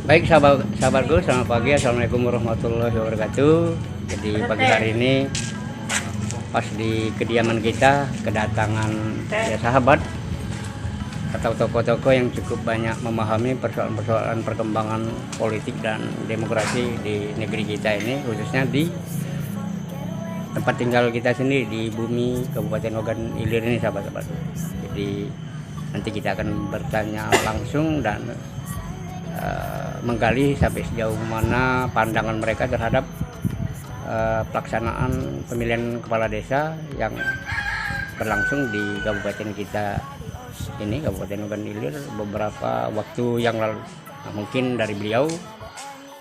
Baik sahabatku, selamat pagi. Assalamualaikum warahmatullahi wabarakatuh. Jadi pagi hari ini pas di kediaman kita kedatangan ya sahabat atau tokoh-tokoh yang cukup banyak memahami persoalan-persoalan perkembangan politik dan demokrasi di negeri kita ini, khususnya di tempat tinggal kita sendiri di bumi Kabupaten Ogan Ilir ini sahabat-sahabat. Jadi nanti kita akan bertanya langsung dan menggali sampai sejauh mana pandangan mereka terhadap pelaksanaan pemilihan kepala desa yang berlangsung di kabupaten kita ini, Kabupaten Ogan Ilir, beberapa waktu yang lalu. Nah, mungkin dari beliau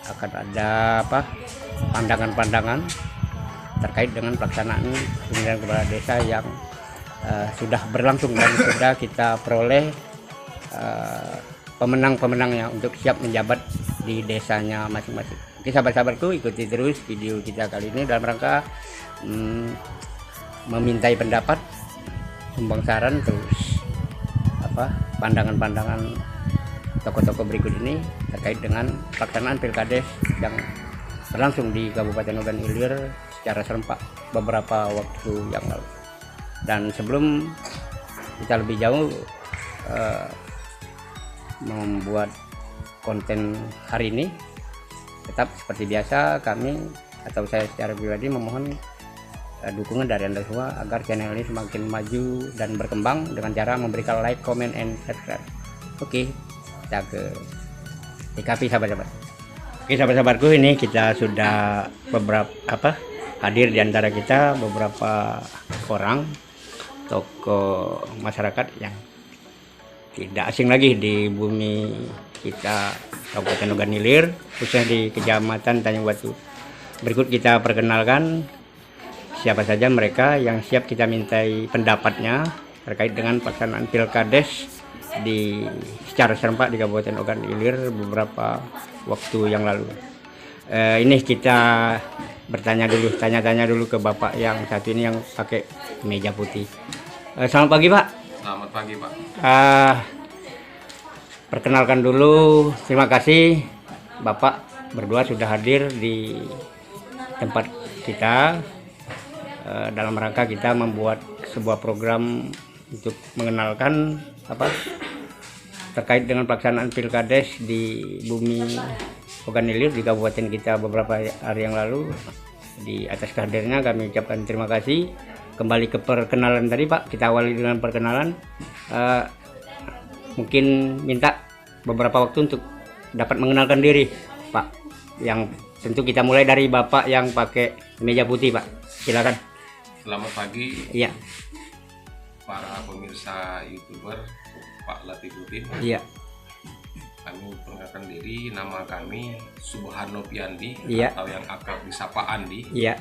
akan ada pandangan-pandangan terkait dengan pelaksanaan pemilihan kepala desa yang sudah berlangsung dan sudah kita peroleh pemenang-pemenangnya untuk siap menjabat di desanya masing-masing. Oke sahabat-sahabatku, ikuti terus video kita kali ini dalam rangka memintai pendapat, sumbang saran, terus pandangan-pandangan tokoh-tokoh berikut ini terkait dengan pelaksanaan pilkades yang berlangsung di Kabupaten Ogan Ilir secara serempak beberapa waktu yang lalu. Dan sebelum kita lebih jauh membuat konten hari ini, tetap seperti biasa kami atau saya secara pribadi memohon dukungan dari Anda semua agar channel ini semakin maju dan berkembang dengan cara memberikan like, comment, and subscribe. Oke, kita ke TKP sahabat-sahabat. Oke sahabat-sahabatku, ini kita sudah hadir di antara kita beberapa orang tokoh masyarakat yang tidak asing lagi di bumi kita Kabupaten Ogan Ilir, khususnya di Kecamatan Tanjung Batu. Berikut kita perkenalkan siapa saja mereka yang siap kita mintai pendapatnya terkait dengan pelaksanaan pilkades secara serempak di Kabupaten Ogan Ilir beberapa waktu yang lalu. Ini kita tanya-tanya dulu ke Bapak yang satu ini yang pakai kemeja putih. Selamat pagi Pak. Selamat pagi Pak. Perkenalkan dulu, terima kasih Bapak berdua sudah hadir di tempat kita dalam rangka kita membuat sebuah program untuk mengenalkan terkait dengan pelaksanaan pilkades di bumi Ogan Ilir di kabupaten kita beberapa hari yang lalu. Di atas kehadirannya kami ucapkan terima kasih. Kembali ke perkenalan tadi Pak, kita awali dengan perkenalan. Mungkin minta beberapa waktu untuk dapat mengenalkan diri Pak, yang tentu kita mulai dari Bapak yang pakai kemeja putih Pak, silakan. Selamat pagi. Iya. Para pemirsa YouTuber Pak Latifuddin. Iya. Kami perkenalkan diri, nama kami Subhano Piandi, iya, atau yang akrab disapa Andi. Iya.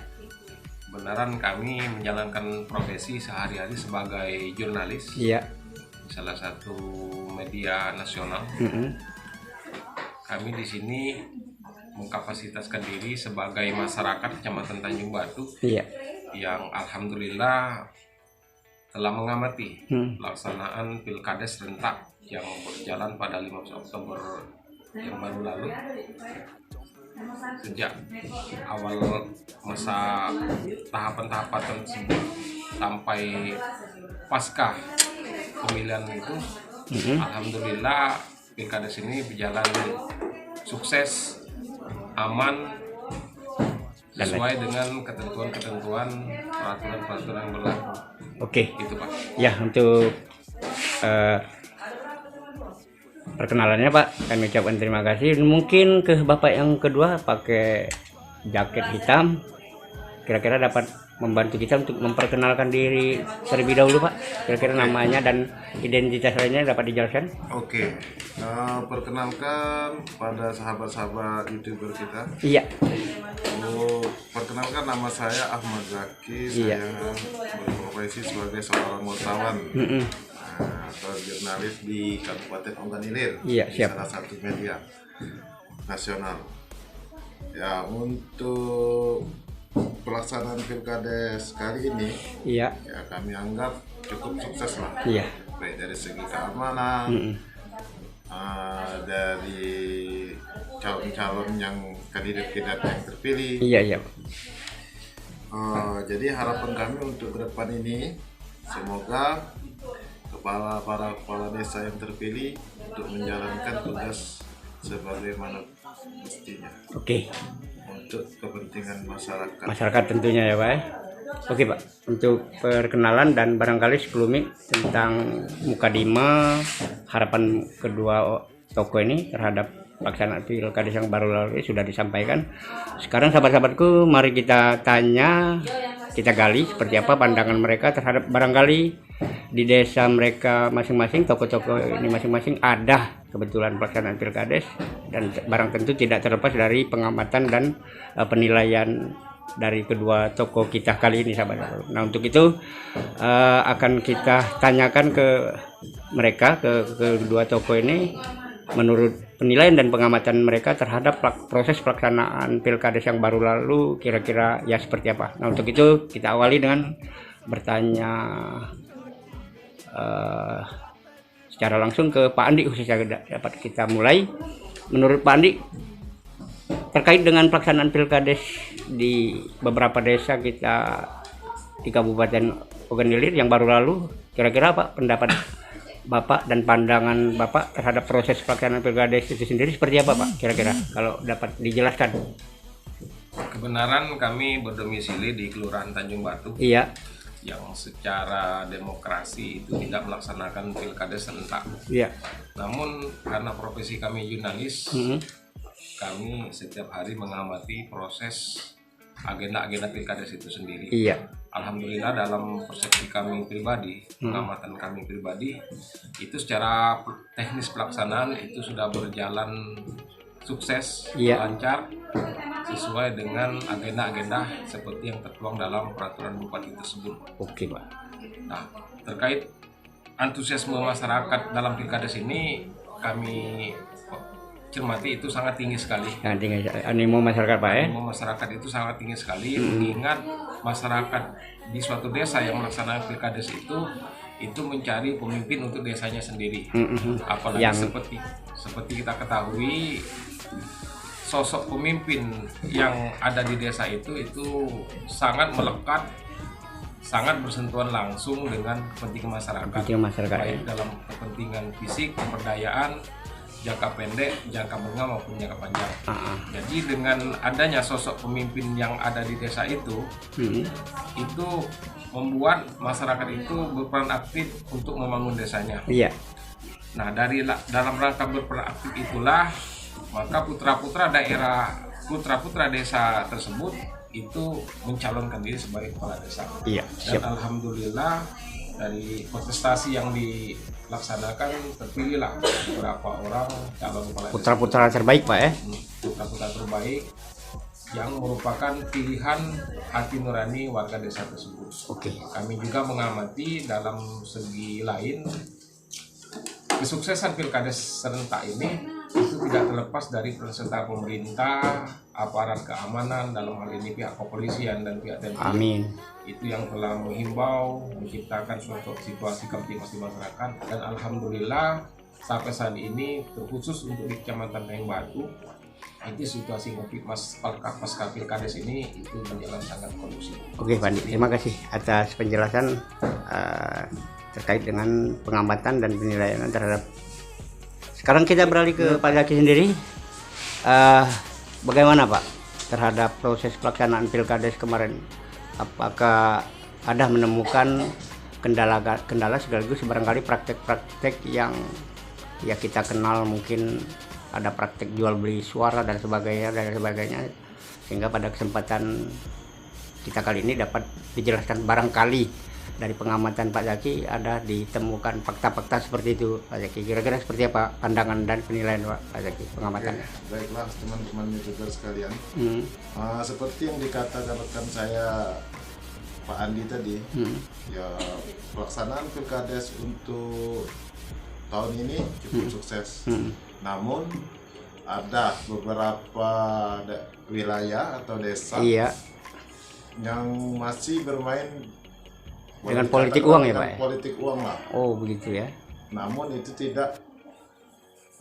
Beneran kami menjalankan profesi sehari-hari sebagai jurnalis. Iya. Di salah satu media nasional. Kami di sini mengkapasitaskan diri sebagai masyarakat Kecamatan Tanjung Batu. Iya. Yang alhamdulillah telah mengamati pelaksanaan pilkades serentak yang berjalan pada 15 Oktober yang baru lalu. Sejak awal masa tahapan-tahapan tersebut sampai pasca pemilihan itu, alhamdulillah pilkades ini berjalan sukses, aman, sesuai dengan ketentuan-ketentuan peraturan-peraturan yang berlaku. Oke. Gitu Pak. Ya, untuk perkenalannya Pak, kami ucapkan terima kasih. Mungkin ke Bapak yang kedua pakai jaket hitam, kira-kira dapat membantu kita untuk memperkenalkan diri terlebih dahulu Pak. Kira-kira namanya dan identitas lainnya dapat dijelaskan? Oke, perkenalkan pada sahabat-sahabat YouTuber kita. Iya. Perkenalkan, nama saya Ahmad Zaki. Iya. Saya berprofesi sebagai seorang wartawan atau jurnalis di Kabupaten Ogan Ilir. Iya, di siap. salah satu media nasional. Ya, untuk pelaksanaan pilkades kali ini, iya, ya kami anggap cukup sukses lah. Iya. Baik dari segi keamanan, dari calon-calon yang kandidat-kandidat yang terpilih. Iya, iya. Jadi harapan kami untuk ke depan ini, semoga para kepala desa yang terpilih untuk menjalankan tugas sebagaimana mestinya Oke. untuk kepentingan masyarakat. Masyarakat tentunya ya Pak. Oke Pak, untuk perkenalan dan barangkali sebelumnya tentang mukadimah harapan kedua tokoh ini terhadap pelaksanaan pilkada yang baru lalu sudah disampaikan. Sekarang sahabat-sahabatku, mari kita tanya, kita gali seperti apa pandangan mereka terhadap barangkali di desa mereka masing-masing, tokoh-tokoh ini masing-masing ada kebetulan pelaksanaan pilkades, dan barang tentu tidak terlepas dari pengamatan dan penilaian dari kedua tokoh kita kali ini sahabat. Nah untuk itu akan kita tanyakan ke mereka, ke kedua tokoh ini menurut penilaian dan pengamatan mereka terhadap proses pelaksanaan pilkades yang baru lalu kira-kira ya seperti apa. Nah untuk itu kita awali dengan bertanya secara langsung ke Pak Andi, khususnya dapat kita mulai. Menurut Pak Andi, terkait dengan pelaksanaan pilkades di beberapa desa kita di Kabupaten Ogan Ilir yang baru lalu, kira-kira apa pendapat Bapak dan pandangan Bapak terhadap proses pelaksanaan pilkades itu sendiri seperti apa Pak? Kira-kira kalau dapat dijelaskan. Kebenaran kami berdomisili di Kelurahan Tanjung Batu. Iya. Yang secara demokrasi itu tidak melaksanakan pilkades serentak. Iya. Namun karena profesi kami jurnalis, kami setiap hari mengamati proses agenda-agenda pilkades itu sendiri. Iya. Alhamdulillah dalam persepsi kami pribadi, pengamatan kami pribadi, itu secara teknis pelaksanaan itu sudah berjalan sukses, lancar, sesuai dengan agenda-agenda seperti yang tertuang dalam peraturan bupati tersebut. Oke Pak. Nah, terkait antusiasme masyarakat dalam pilkades ini, kami cermati itu sangat tinggi sekali. Yang tinggi animo masyarakat Pak ya? Animo masyarakat itu sangat tinggi sekali, mengingat masyarakat di suatu desa yang melaksanakan pilkades itu mencari pemimpin untuk desanya sendiri. Apalagi seperti kita ketahui, sosok pemimpin yang ada di desa itu sangat melekat, sangat bersentuhan langsung dengan kepentingan masyarakat, baik dalam kepentingan fisik, pemberdayaan, jangka pendek, jangka menengah maupun jangka panjang. Jadi dengan adanya sosok pemimpin yang ada di desa itu membuat masyarakat itu berperan aktif untuk membangun desanya. Iya. Nah dalam rangka berperan aktif itulah maka putra-putra desa tersebut itu mencalonkan diri sebagai kepala desa. Iya. Dan alhamdulillah dari kontestasi yang dilaksanakan terpilihlah beberapa orang calon kepala desa. Putra-putra terbaik Pak ya? Putra-putra terbaik yang merupakan pilihan hati nurani warga desa tersebut. Oke. Kami juga mengamati dalam segi lain kesuksesan pilkades serentak ini itu tidak terlepas dari peran serta pemerintah, aparat keamanan, dalam hal ini pihak kepolisian dan pihak TNI. Amin. Itu yang telah menghimbau, menciptakan suatu situasi kamtipmas di masyarakat, dan alhamdulillah sampai saat ini terkhusus untuk di Kecamatan Tanjung Batu itu situasi kamtipmas pasca pilkades ini itu berjalan sangat kondusif. Oke Pak Andi, terima kasih atas penjelasan terkait dengan pengamatan dan penilaian terhadap. Sekarang kita beralih ke Pak Zaki sendiri. Bagaimana Pak terhadap proses pelaksanaan pilkades kemarin? Apakah ada menemukan kendala sekaligus barangkali praktek-praktek yang ya kita kenal, mungkin ada praktek jual beli suara dan sebagainya, sehingga pada kesempatan kita kali ini dapat dijelaskan barangkali dari pengamatan Pak Zaki ada ditemukan fakta-fakta seperti itu Pak Zaki. Kira-kira seperti apa pandangan dan penilaian Pak Zaki pengamatan? Baiklah teman-teman YouTuber sekalian, seperti yang dikatakan saya Pak Andi tadi, ya pelaksanaan pilkades untuk tahun ini cukup sukses. Namun ada beberapa wilayah atau desa yang masih bermain dengan politik uang ya Pak? Politik uang lah. Oh begitu ya. Namun itu tidak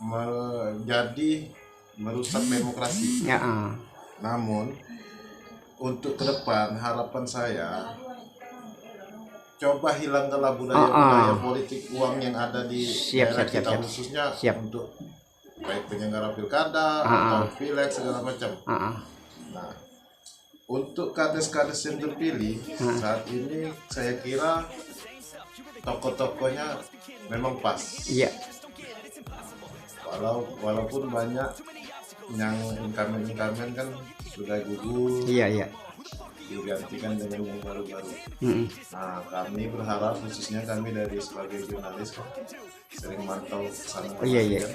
menjadi merusak demokrasi. Ya, Namun untuk ke depan harapan saya coba hilangkanlah budaya-budaya politik uang yang ada di daerah kita, khususnya untuk baik penyelenggara pilkada atau pileg segala macam. Nah, untuk kades-kades yang terpilih saat ini saya kira tokoh-tokohnya memang pas. Iya. Walaupun banyak yang incumbent kan sudah gugur. Iya. Digantikan dengan yang baru-baru. Nah, kami berharap, khususnya kami dari sebagai jurnalis sering mantau kesana. Iya.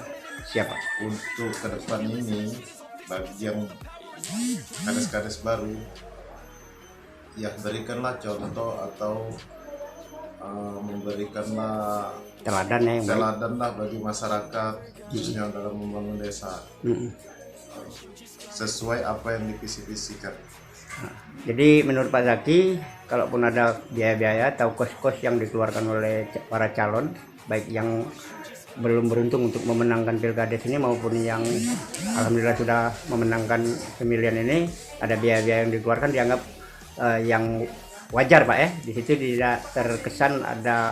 Siapa? Untuk ke depan ini bagi yang kades-kades baru, ya berikanlah contoh atau memberikanlah teladan lah bagi masyarakat, khususnya dalam membangun desa. Sesuai apa yang divisi-visikan. Jadi menurut Pak Zaki, kalaupun ada biaya-biaya atau kos-kos yang dikeluarkan oleh para calon, baik yang belum beruntung untuk memenangkan pilkades ini maupun yang alhamdulillah sudah memenangkan pemilihan ini, ada biaya-biaya yang dikeluarkan dianggap yang wajar Pak ya. Di situ tidak terkesan ada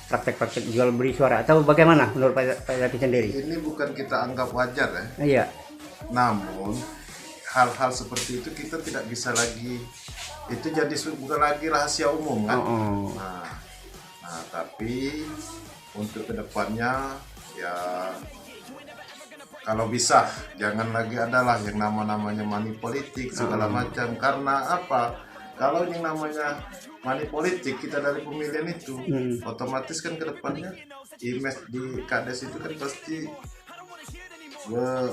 praktek-praktek jual beli suara atau bagaimana menurut Pak Zaki sendiri? Ini bukan kita anggap wajar ya. Iya. Namun hal-hal seperti itu kita tidak bisa lagi, itu jadi bukan lagi rahasia umum kan. Nah, tapi untuk kedepannya ya kalau bisa jangan lagi adalah yang namanya money politik segala macam. Karena apa? Kalau yang namanya money politik kita dari pemilihan itu otomatis kan kedepannya image di kades itu kan pasti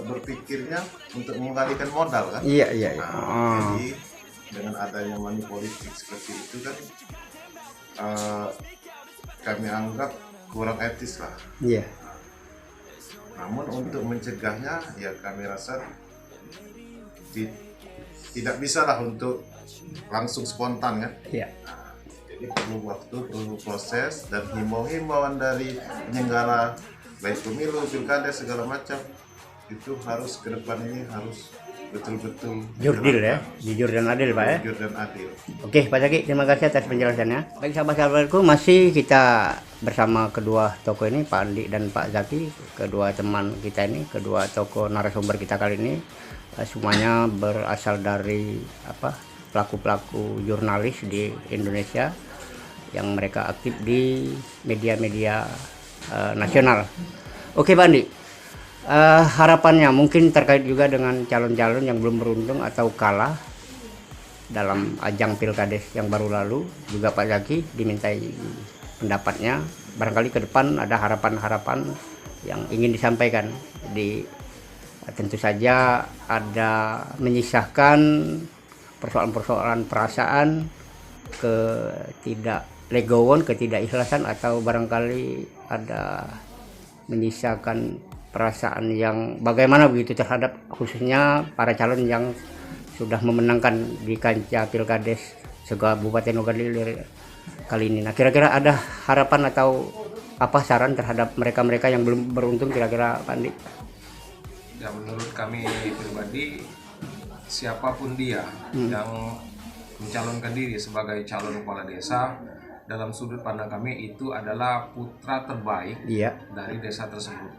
berpikirnya untuk mengembalikan modal kan. Iya. Jadi dengan adanya money politik seperti itu kan kami anggap kurang etis lah. Iya. Namun untuk mencegahnya ya kami rasa tidak bisa lah untuk langsung spontan kan. Iya. Jadi perlu waktu, perlu proses, dan himbauan dari penyelenggara baik pemilu, pilkada segala macam itu harus ke depan ini harus betul-betul jurdil ya, jujur dan adil Pak ya. Jujur dan adil. Oke Pak Zaki, terima kasih atas penjelasannya. Baik sahabat-sahabatku, masih kita bersama kedua tokoh ini, Pak Andi dan Pak Zaki, kedua teman kita ini, kedua tokoh narasumber kita kali ini. Semuanya berasal dari pelaku-pelaku jurnalis di Indonesia yang mereka aktif di media-media nasional. Oke Pak Andi, harapannya mungkin terkait juga dengan calon-calon yang belum beruntung atau kalah dalam ajang pilkades yang baru lalu, juga Pak Zaki dimintai pendapatnya. Barangkali ke depan ada harapan-harapan yang ingin disampaikan. Tentu saja ada menyisahkan persoalan-persoalan perasaan, ketidaklegowan, ketidakikhlasan, atau barangkali ada menyisakan perasaan yang bagaimana begitu terhadap khususnya para calon yang sudah memenangkan di kancah pilkades Kabupaten Ogan Ilir kali ini. Nah, kira-kira ada harapan atau apa saran terhadap mereka-mereka yang belum beruntung kira-kira Pak Andi? Ya, menurut kami pribadi, siapapun dia yang mencalonkan diri sebagai calon kepala desa, dalam sudut pandang kami itu adalah putra terbaik dari desa tersebut.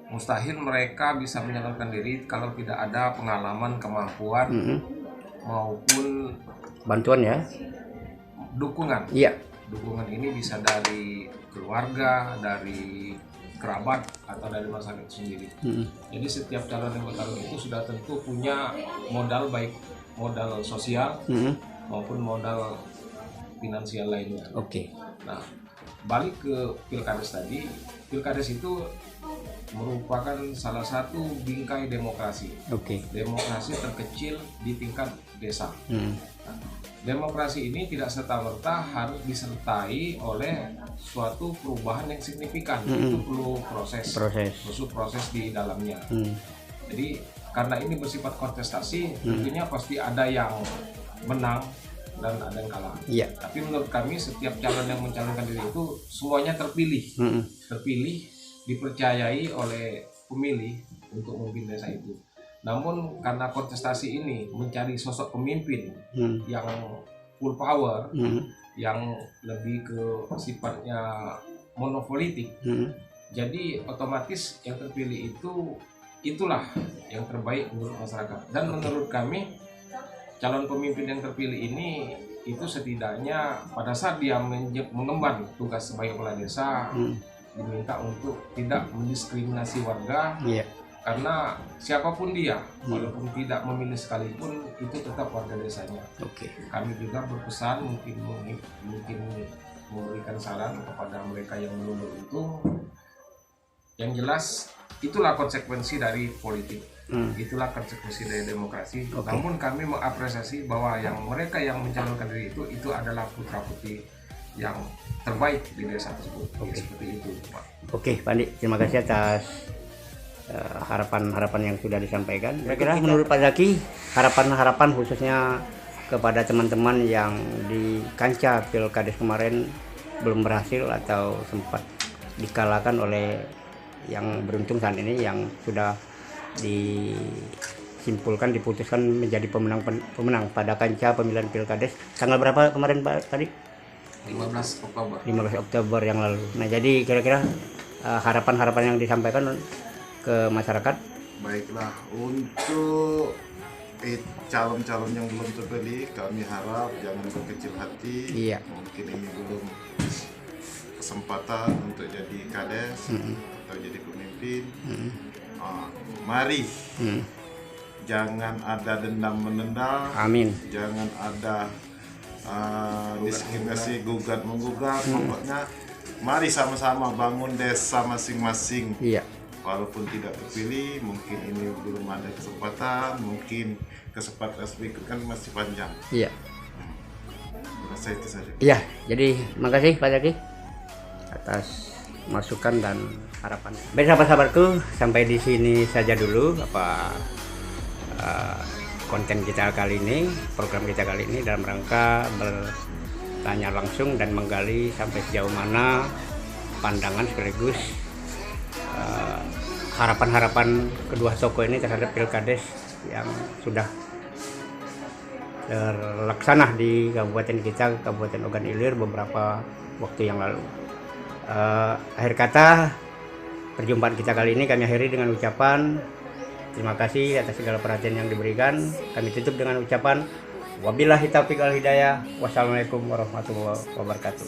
Mustahil mereka bisa menyalurkan diri kalau tidak ada pengalaman, kemampuan maupun bantuan ya, dukungan. Iya. Dukungan ini bisa dari keluarga, dari kerabat, atau dari masyarakat sendiri. Jadi setiap calon yang bertarung itu sudah tentu punya modal, baik modal sosial maupun modal finansial lainnya. Oke. Nah, balik ke pilkades tadi, pilkades itu merupakan salah satu bingkai demokrasi. Demokrasi terkecil di tingkat desa. Nah, demokrasi ini tidak serta-merta harus disertai oleh suatu perubahan yang signifikan. Itu perlu proses di dalamnya. Jadi karena ini bersifat kontestasi, tentunya pasti ada yang menang dan ada yang kalah. Tapi menurut kami setiap calon yang mencalonkan diri itu semuanya terpilih dipercayai oleh pemilih untuk memimpin desa itu. Namun karena kontestasi ini mencari sosok pemimpin yang full power, yang lebih ke sifatnya monopolitik, jadi otomatis yang terpilih itulah yang terbaik menurut masyarakat. Dan menurut kami calon pemimpin yang terpilih ini itu setidaknya pada saat dia mengemban tugas sebagai kepala desa diminta untuk tidak mendiskriminasi warga, karena siapapun dia, walaupun tidak memilih sekalipun, itu tetap warga desanya. Kami juga berpesan mungkin memberikan saran kepada mereka yang belum beruntung. Yang jelas itulah konsekuensi dari politik, itulah konsekuensi dari demokrasi. Namun kami mengapresiasi bahwa mereka yang mencalonkan diri itu adalah putra putri yang terbaik di desa tersebut. Seperti itu, Pak. Pak Andi, terima kasih atas harapan-harapan yang sudah disampaikan. Kira-kira menurut Pak Zaki, harapan-harapan khususnya kepada teman-teman yang di kancah Pilkades kemarin belum berhasil atau sempat dikalahkan oleh yang beruntung saat ini, yang sudah diputuskan menjadi pemenang pada kancah pemilihan Pilkades tanggal berapa kemarin Pak tadi? 15 Oktober. 15 Oktober yang lalu. Nah, jadi kira-kira harapan-harapan yang disampaikan ke masyarakat. Baiklah, untuk calon-calon yang belum terpilih, kami harap jangan berkecil hati. Mungkin ini belum kesempatan untuk jadi kades atau jadi pemimpin. Mari jangan ada dendam menendam. Amin. Jangan ada diskriminasi gugat menggugat. Pokoknya mari sama-sama bangun desa masing-masing. Walaupun tidak terpilih, mungkin ini belum ada kesempatan, mungkin kesempatan berikutnya masih panjang. Saya itu saja. Jadi makasih Pak Zaki atas masukan dan harapan. Baik sahabat-sahabatku, sampai di sini saja dulu konten kita kali ini, program kita kali ini dalam rangka bertanya langsung dan menggali sampai sejauh mana pandangan sekaligus harapan-harapan kedua tokoh ini terhadap Pilkades yang sudah terlaksana di kabupaten kita, Kabupaten Ogan Ilir, beberapa waktu yang lalu. Akhir kata, perjumpaan kita kali ini kami akhiri dengan ucapan terima kasih atas segala perhatian yang diberikan. Kami tutup dengan ucapan wabillahi taufiq wal hidayah. Wassalamualaikum warahmatullahi wabarakatuh.